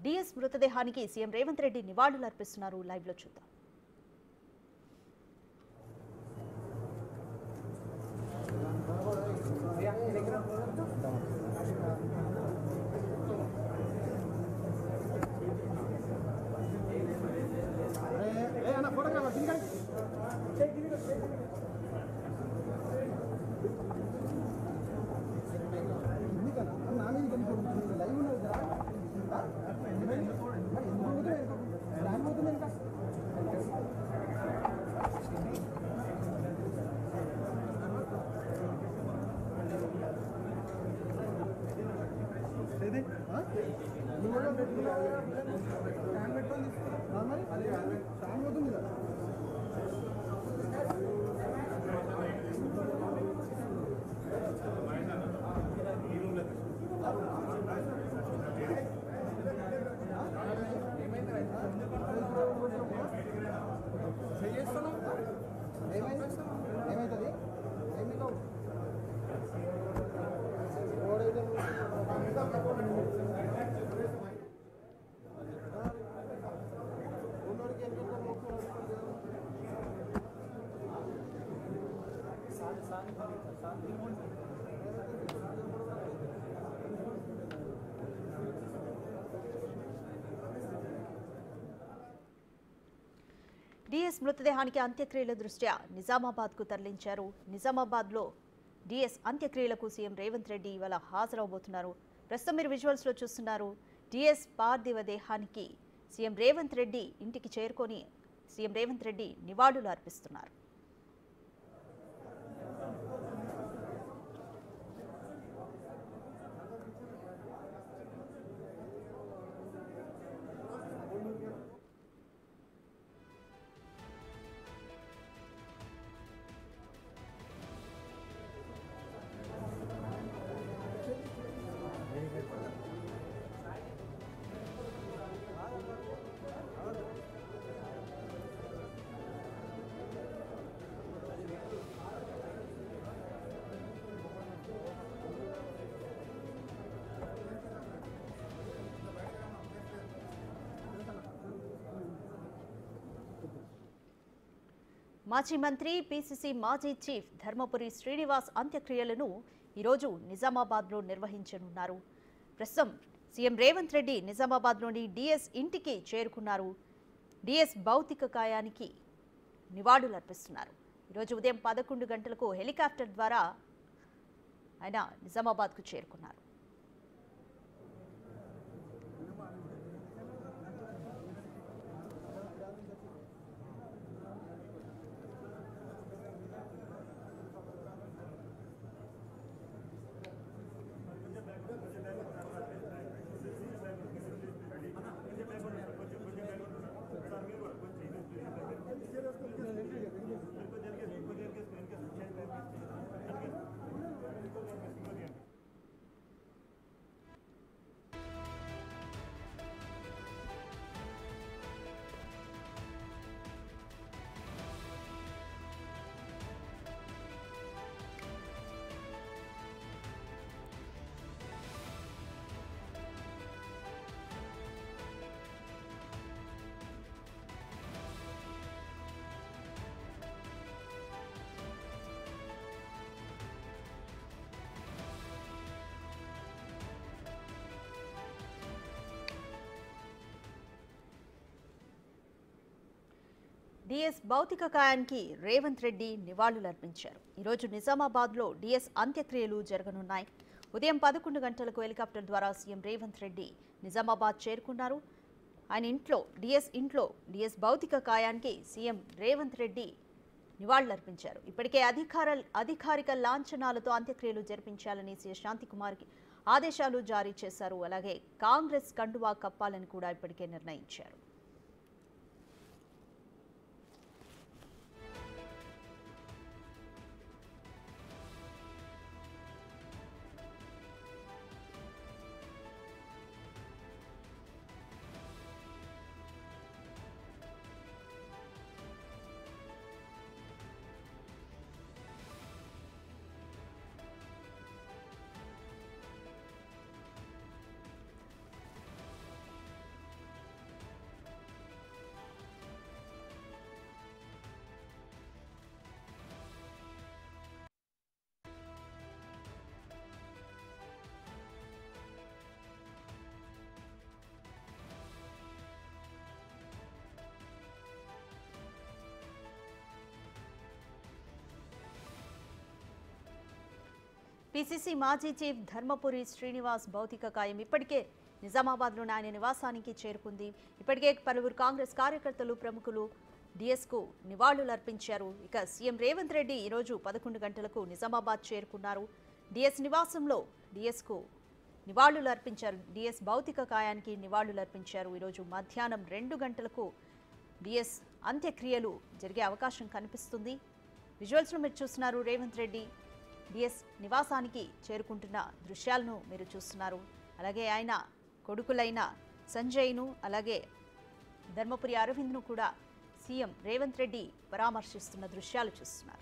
DS మృతదేహానికి CM Revanth Reddy నివాళులు అర్పిస్తున్నారు. Live లో చూద్దాం. డిఎస్ మృతదేహానికి అంత్యక్రియల దృష్ట్యా నిజామాబాద్ కు తరలించారు. నిజామాబాద్ లో డిఎస్ అంత్యక్రియలకు సీఎం రేవంత్ రెడ్డి ఇవాళ హాజరవబోతున్నారు. ప్రస్తుతం మీరు విజువల్స్ లో చూస్తున్నారు. డిఎస్ పార్థివ దేహానికి సీఎం రేవంత్ రెడ్డి ఇంటికి చేరుకొని సీఎం రేవంత్ రెడ్డి నివాళులు అర్పిస్తున్నారు. మాజీ మంత్రి పీసీసీ మాజీ చీఫ్ ధర్మపురి శ్రీనివాస్ అంత్యక్రియలను ఈరోజు నిజామాబాద్లో నిర్వహించనున్నారు. ప్రస్తుతం సీఎం రేవంత్ రెడ్డి నిజామాబాద్లోని డిఎస్ ఇంటికి చేరుకున్నారు. డిఎస్ భౌతిక కాయానికి నివాళులు అర్పిస్తున్నారు. ఈరోజు ఉదయం 11 గంటలకు హెలికాప్టర్ ద్వారా ఆయన నిజామాబాద్కు చేరుకున్నారు. డిఎస్ భౌతిక కాయానికి రేవంత్ రెడ్డి నివాళులర్పించారు. ఈరోజు నిజామాబాద్లో డిఎస్ అంత్యక్రియలు జరగనున్నాయి. ఉదయం 11 గంటలకు హెలికాప్టర్ ద్వారా సీఎం రేవంత్ రెడ్డి నిజామాబాద్ చేరుకున్నారు. ఆయన ఇంట్లో డిఎస్ భౌతిక కాయానికి సీఎం రేవంత్ రెడ్డి నివాళులర్పించారు. ఇప్పటికే అధికారిక లాంఛనాలతో అంత్యక్రియలు జరిపించాలని సీఎస్ శాంతికుమార్కి ఆదేశాలు జారీ చేశారు. అలాగే కాంగ్రెస్ కండువా కప్పాలని కూడా ఇప్పటికే నిర్ణయించారు. పీసీసీ మాజీ చీఫ్ ధర్మపురి శ్రీనివాస్ భౌతిక కాయం ఇప్పటికే నిజామాబాద్లోని ఆయన నివాసానికి చేరుకుంది. ఇప్పటికే పలువురు కాంగ్రెస్ కార్యకర్తలు ప్రముఖులు డిఎస్కు నివాళులర్పించారు. ఇక సీఎం రేవంత్ రెడ్డి ఈరోజు 11 గంటలకు నిజామాబాద్ చేరుకున్నారు. డిఎస్ నివాసంలో డిఎస్కు నివాళులర్పించారు. డిఎస్ భౌతిక కాయానికి నివాళులర్పించారు. ఈరోజు మధ్యాహ్నం 2 గంటలకు డిఎస్ అంత్యక్రియలు జరిగే అవకాశం కనిపిస్తుంది. విజువల్స్లో మీరు చూస్తున్నారు. రేవంత్ రెడ్డి డిఎస్ నివాసానికి చేరుకుంటున్న దృశ్యాలను మీరు చూస్తున్నారు. అలాగే ఆయన కొడుకులైన సంజయ్ను అలాగే ధర్మపురి అరవింద్ను కూడా సీఎం రేవంత్ రెడ్డి పరామర్శిస్తున్న దృశ్యాలు చూస్తున్నారు.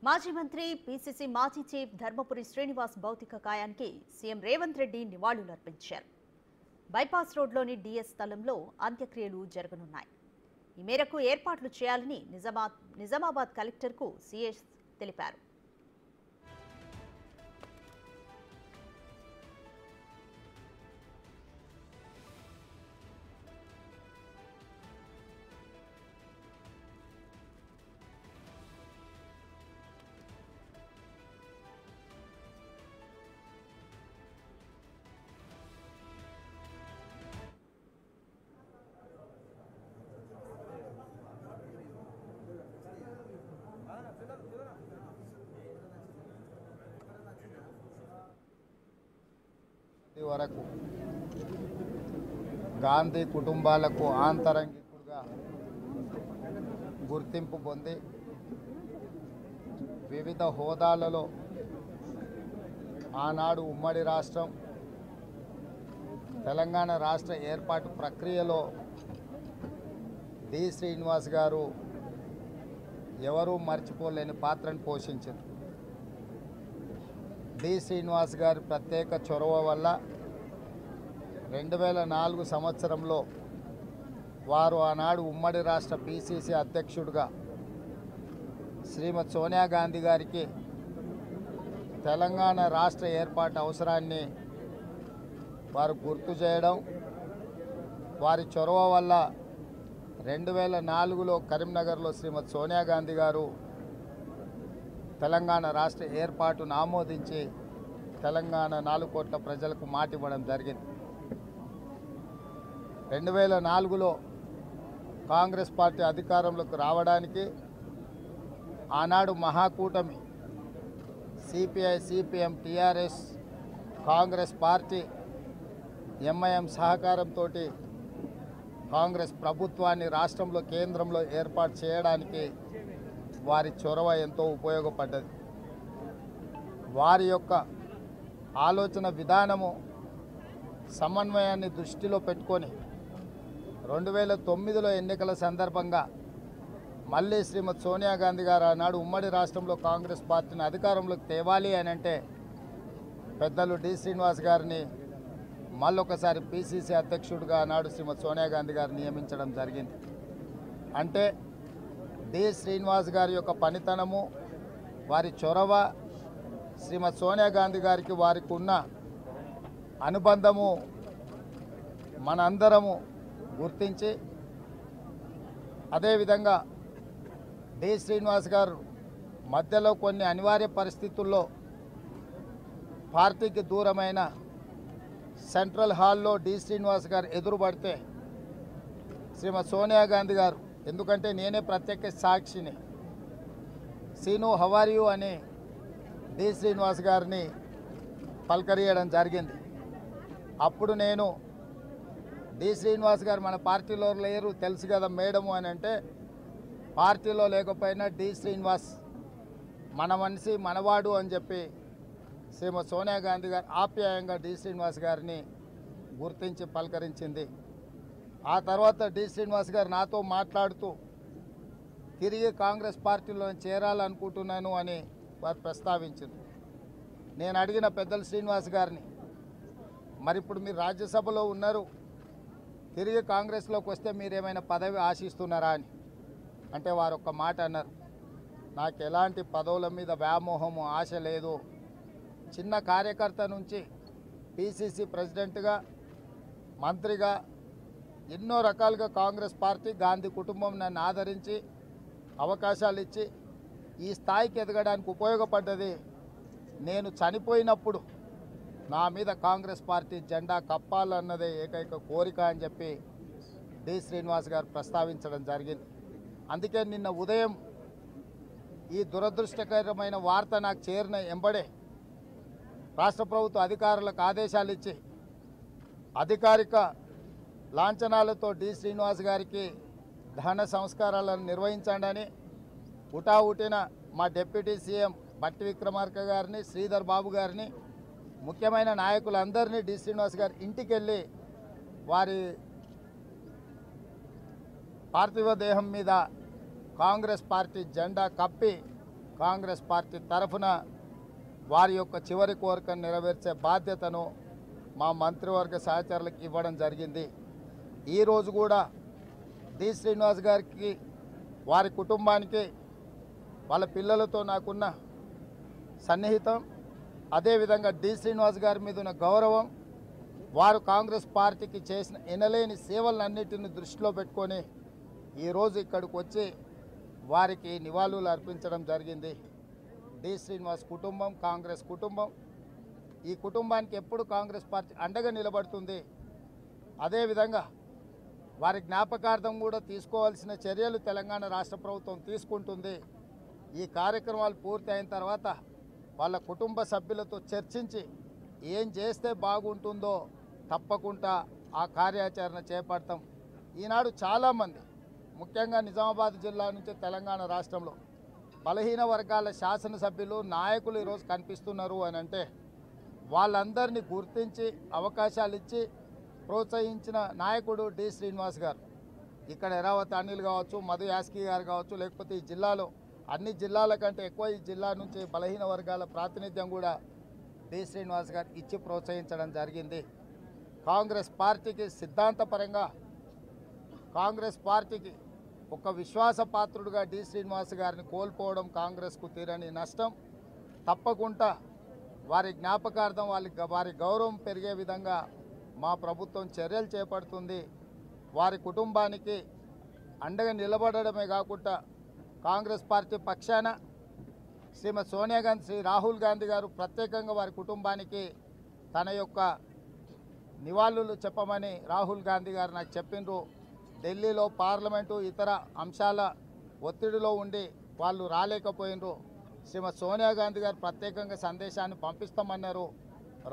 మాజీ మంత్రి పీసీసీ మాజీ చీఫ్ ధర్మపురి శ్రీనివాస్ భౌతిక కాయానికి సీఎం రేవంత్ రెడ్డి నివాళులర్పించారు. బైపాస్ రోడ్లోని డిఎస్ స్థలంలో అంత్యక్రియలు జరగనున్నాయి. ఈ మేరకు ఏర్పాట్లు చేయాలని నిజామాబాద్ కలెక్టర్కు సీఎస్ తెలిపారు. వరకు గాంధీ కుటుంబాలకు ఆంతరంగికుడుగా గుర్తింపు పొంది వివిధ హోదాలలో ఆనాడు ఉమ్మడి రాష్ట్రం తెలంగాణ రాష్ట్ర ఏర్పాటు ప్రక్రియలో డి శ్రీనివాస్ గారు ఎవరూ మర్చిపోలేని పాత్రను పోషించారు. డి శ్రీనివాస్ గారి ప్రత్యేక చొరవ వల్ల 2004 సంవత్సరంలో వారు ఆనాడు ఉమ్మడి రాష్ట్ర పీసీసీ అధ్యక్షుడిగా శ్రీమతి సోనియా గాంధీ గారికి తెలంగాణ రాష్ట్ర ఏర్పాటు అవసరాన్ని వారు గుర్తు చేయడం, వారి చొరవ వల్ల 2004లో కరీంనగర్లో శ్రీమతి సోనియా గాంధీ గారు తెలంగాణ రాష్ట్ర ఏర్పాటును ఆమోదించి తెలంగాణ 4 కోట్ల ప్రజలకు మాట ఇవ్వడం జరిగింది. 2004లో కాంగ్రెస్ పార్టీ అధికారంలోకి రావడానికి ఆనాడు మహాకూటమి CPI, CPM, TRS, Congress party, MIM సహకారంతో కాంగ్రెస్ ప్రభుత్వాన్ని రాష్ట్రంలో కేంద్రంలో ఏర్పాటు చేయడానికి వారి చొరవ ఎంతో ఉపయోగపడ్డది. వారి యొక్క ఆలోచన విధానము సమన్వయాన్ని దృష్టిలో పెట్టుకొని 2009లో ఎన్నికల సందర్భంగా మళ్ళీ శ్రీమతి సోనియా గాంధీ గారు ఆనాడు ఉమ్మడి రాష్ట్రంలో కాంగ్రెస్ పార్టీని అధికారంలోకి తేవాలి అని అంటే పెద్దలు డి శ్రీనివాస్ గారిని మళ్ళొకసారి పీసీసీ అధ్యక్షుడిగా ఆనాడు శ్రీమతి సోనియా గాంధీ గారు నియమించడం జరిగింది. అంటే డి శ్రీనివాస్ గారి యొక్క పనితనము, వారి చొరవ, శ్రీమతి సోనియా గాంధీ గారికి వారికి ఉన్న అనుబంధము మనందరము గుర్తించి, అదేవిధంగా డి శ్రీనివాస్ గారు మధ్యలో కొన్ని అనివార్య పరిస్థితుల్లో పార్టీకి దూరమైన సెంట్రల్ హాల్లో డి శ్రీనివాస్ గారు ఎదురుపడితే శ్రీమతి సోనియా గాంధీ గారు, ఎందుకంటే నేనే ప్రత్యక్ష సాక్షిని, సీను హౌ ఆర్ యూ అని డి శ్రీనివాస్ గారిని పలకరియడం జరిగింది. అప్పుడు నేను డి శ్రీనివాస్ గారు మన పార్టీలో లేరు తెలుసు కదా మేడము అని అంటే, పార్టీలో లేకపోయినా డి శ్రీనివాస్ మన మనిషి మనవాడు అని చెప్పి శ్రీమతి సోనియా గాంధీ గారు ఆప్యాయంగా డి శ్రీనివాస్ గారిని గుర్తించి పలకరించింది. ఆ తర్వాత డి శ్రీనివాస్ గారు నాతో మాట్లాడుతూ తిరిగి కాంగ్రెస్ పార్టీలో చేరాలనుకుంటున్నాను అని వారు ప్రస్తావించారు. నేను అడిగిన పెద్దల శ్రీనివాస్ గారిని, మరి ఇప్పుడు మీరు రాజ్యసభలో ఉన్నారు, తిరిగి కాంగ్రెస్లోకి వస్తే మీరేమైనా పదవి ఆశిస్తున్నారా అని. అంటే వారు ఒక్క మాట అన్నారు, నాకు ఎలాంటి పదవుల మీద వ్యామోహము ఆశ లేదు. చిన్న కార్యకర్త నుంచి పిసిసి ప్రెసిడెంట్గా, మంత్రిగా ఎన్నో రకాలుగా కాంగ్రెస్ పార్టీ, గాంధీ కుటుంబం నన్ను ఆదరించి అవకాశాలు ఇచ్చి ఈ స్థాయికి ఎదగడానికి ఉపయోగపడ్డది. నేను చనిపోయినప్పుడు నా మీద కాంగ్రెస్ పార్టీ జెండా కప్పాలన్నదే ఏకైక కోరిక అని చెప్పి డి శ్రీనివాస్ గారు ప్రస్తావించడం జరిగింది. అందుకే నిన్న ఉదయం ఈ దురదృష్టకరమైన వార్త నాకు చేరిన ఎంబడే రాష్ట్ర ప్రభుత్వ అధికారులకు ఆదేశాలు ఇచ్చి అధికారిక లాంఛనాలతో డి శ్రీనివాస్ గారికి దహన సంస్కారాలను నిర్వహించండి. హుటాహుటిన మా డిప్యూటీ సీఎం బట్టి విక్రమార్క గారిని, శ్రీధర్ బాబు గారిని, ముఖ్యమైన నాయకులందరినీ డి శ్రీనివాస్ గారి ఇంటికి వెళ్ళి వారి పార్థివ దేహం మీద కాంగ్రెస్ పార్టీ జెండా కప్పి కాంగ్రెస్ పార్టీ తరఫున వారి యొక్క చివరి కోరికను నెరవేర్చే బాధ్యతను మా మంత్రివర్గ సహచరులకు ఇవ్వడం జరిగింది. ఈరోజు కూడా డి శ్రీనివాస్ గారికి, వారి కుటుంబానికి, వాళ్ళ పిల్లలతో నాకున్న సన్నిహితం, అదేవిధంగా డి శ్రీనివాస్ గారి మీద ఉన్న గౌరవం, వారు కాంగ్రెస్ పార్టీకి చేసిన ఎనలేని సేవలన్నిటిని దృష్టిలో పెట్టుకొని ఈరోజు ఇక్కడికి వచ్చి వారికి నివాళులు అర్పించడం జరిగింది. డి శ్రీనివాస్ కుటుంబం కాంగ్రెస్ కుటుంబం. ఈ కుటుంబానికి ఎప్పుడు కాంగ్రెస్ పార్టీ అండగా నిలబడుతుంది. అదేవిధంగా వారి జ్ఞాపకార్థం కూడా తీసుకోవాల్సిన చర్యలు తెలంగాణ రాష్ట్ర ప్రభుత్వం తీసుకుంటుంది. ఈ కార్యక్రమాలు పూర్తి అయిన తర్వాత వాళ్ళ కుటుంబ సభ్యులతో చర్చించి ఏం చేస్తే బాగుంటుందో తప్పకుండా ఆ కార్యాచరణ చేపడతాం. ఈనాడు చాలామంది, ముఖ్యంగా నిజామాబాద్ జిల్లా నుంచి తెలంగాణ రాష్ట్రంలో బలహీన వర్గాల శాసనసభ్యులు, నాయకులు ఈరోజు కనిపిస్తున్నారు అని అంటే వాళ్ళందరినీ గుర్తించి అవకాశాలు ఇచ్చి ప్రోత్సహించిన నాయకుడు డి శ్రీనివాస్ గారు. ఇక్కడ ఎరావత్ అనిల్ కావచ్చు, మధు యాస్కి గారు కావచ్చు, లేకపోతే ఈ జిల్లాలో అన్ని జిల్లాల కంటే ఎక్కువ ఈ జిల్లా నుంచి బలహీన వర్గాల ప్రాతినిధ్యం కూడా డి శ్రీనివాస్ గారు ఇచ్చి ప్రోత్సహించడం జరిగింది. కాంగ్రెస్ పార్టీకి సిద్ధాంతపరంగా, కాంగ్రెస్ పార్టీకి ఒక విశ్వాసపాత్రుడుగా డి శ్రీనివాస్ గారిని కోల్పోవడం కాంగ్రెస్కు తీరని నష్టం. తప్పకుండా వారి జ్ఞాపకార్థం వారి గౌరవం పెరిగే విధంగా మా ప్రభుత్వం చర్యలు చేపడుతుంది. వారి కుటుంబానికి అండగా నిలబడడమే కాకుండా కాంగ్రెస్ పార్టీ పక్షాన శ్రీమతి సోనియా గాంధీ, శ్రీ రాహుల్ గాంధీ గారు ప్రత్యేకంగా వారి కుటుంబానికి తన యొక్క నివాళులు చెప్పమని రాహుల్ గాంధీ గారు నాకు చెప్పిండ్రు. ఢిల్లీలో పార్లమెంటు ఇతర అంశాల ఒత్తిడిలో ఉండి వాళ్ళు రాలేకపోయినరు. శ్రీమతి సోనియా గాంధీ గారు ప్రత్యేకంగా సందేశాన్ని పంపిస్తామన్నారు.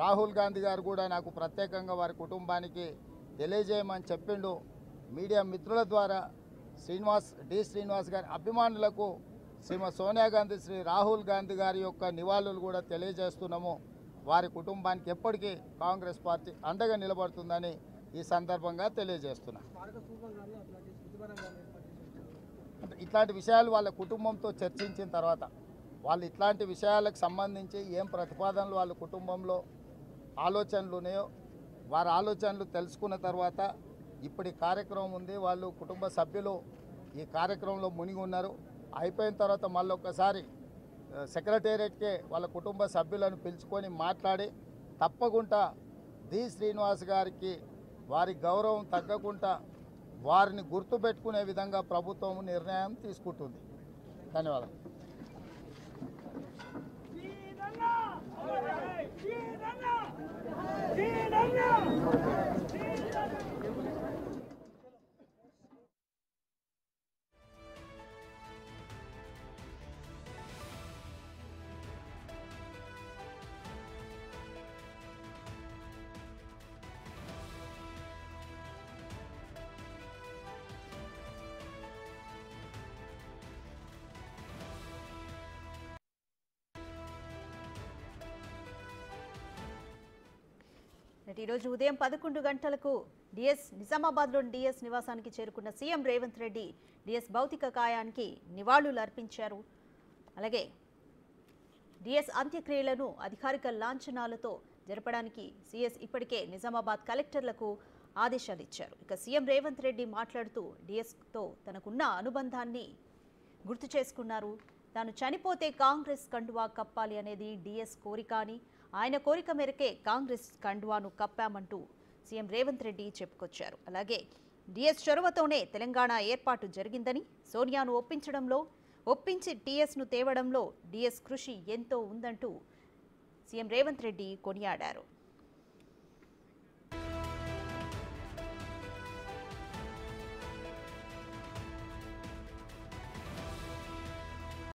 రాహుల్ గాంధీ గారు కూడా నాకు ప్రత్యేకంగా వారి కుటుంబానికి తెలియజేయమని చెప్పిండు. మీడియా మిత్రుల ద్వారా డి శ్రీనివాస్ గారి అభిమానులకు శ్రీమతి సోనియా గాంధీ, శ్రీ రాహుల్ గాంధీ గారి యొక్క నివాళులు కూడా తెలియజేస్తున్నాము. వారి కుటుంబానికి ఎప్పటికీ కాంగ్రెస్ పార్టీ అండగా నిలబడుతుందని ఈ సందర్భంగా తెలియజేస్తున్నా. ఇట్లాంటి విషయాలు వాళ్ళ కుటుంబంతో చర్చించిన తర్వాత వాళ్ళు ఇట్లాంటి విషయాలకు సంబంధించి ఏం ప్రతిపాదనలు వాళ్ళ కుటుంబంలో ఆలోచనలు ఉన్నాయో వారి ఆలోచనలు తెలుసుకున్న తర్వాత ఇప్పుడు ఈ కార్యక్రమం ఉంది. వాళ్ళు కుటుంబ సభ్యులు ఈ కార్యక్రమంలో మునిగి ఉన్నారు. అయిపోయిన తర్వాత మళ్ళీ ఒక్కసారి సెక్రటేరియట్కే వాళ్ళ కుటుంబ సభ్యులను పిలుచుకొని మాట్లాడి తప్పకుండా డి శ్రీనివాస్ గారికి వారి గౌరవం తగ్గకుండా వారిని గుర్తుపెట్టుకునే విధంగా ప్రభుత్వం నిర్ణయం తీసుకుంటుంది. ధన్యవాదాలు. ఈరోజు ఉదయం 11 గంటలకు నిజామాబాద్లోని డిఎస్ నివాసానికి చేరుకున్న సీఎం రేవంత్ రెడ్డి డిఎస్ భౌతిక కాయానికి నివాళులు అర్పించారు. అలాగే డిఎస్ అంత్యక్రియలను అధికారిక లాంఛనాలతో జరపడానికి సీఎస్ ఇప్పటికే నిజామాబాద్ కలెక్టర్లకు ఆదేశాలు ఇచ్చారు. ఇక సీఎం రేవంత్ రెడ్డి మాట్లాడుతూ డిఎస్తో తనకున్న అనుబంధాన్ని గుర్తు చేసుకున్నారు. తాను చనిపోతే కాంగ్రెస్ కండువా కప్పాలి అనేది డిఎస్ కోరిక అని, ఆయన కోరిక మేరకే కాంగ్రెస్ కండువాను కప్పామంటూ సీఎం రేవంత్ రెడ్డి చెప్పుకొచ్చారు. అలాగే డిఎస్ చొరవతోనే తెలంగాణ ఏర్పాటు జరిగిందని, సోనియాను ఒప్పించి టీఎస్ను తేవడంలో డిఎస్ కృషి ఎంతో ఉందంటూ సీఎం రేవంత్ రెడ్డి కొనియాడారు.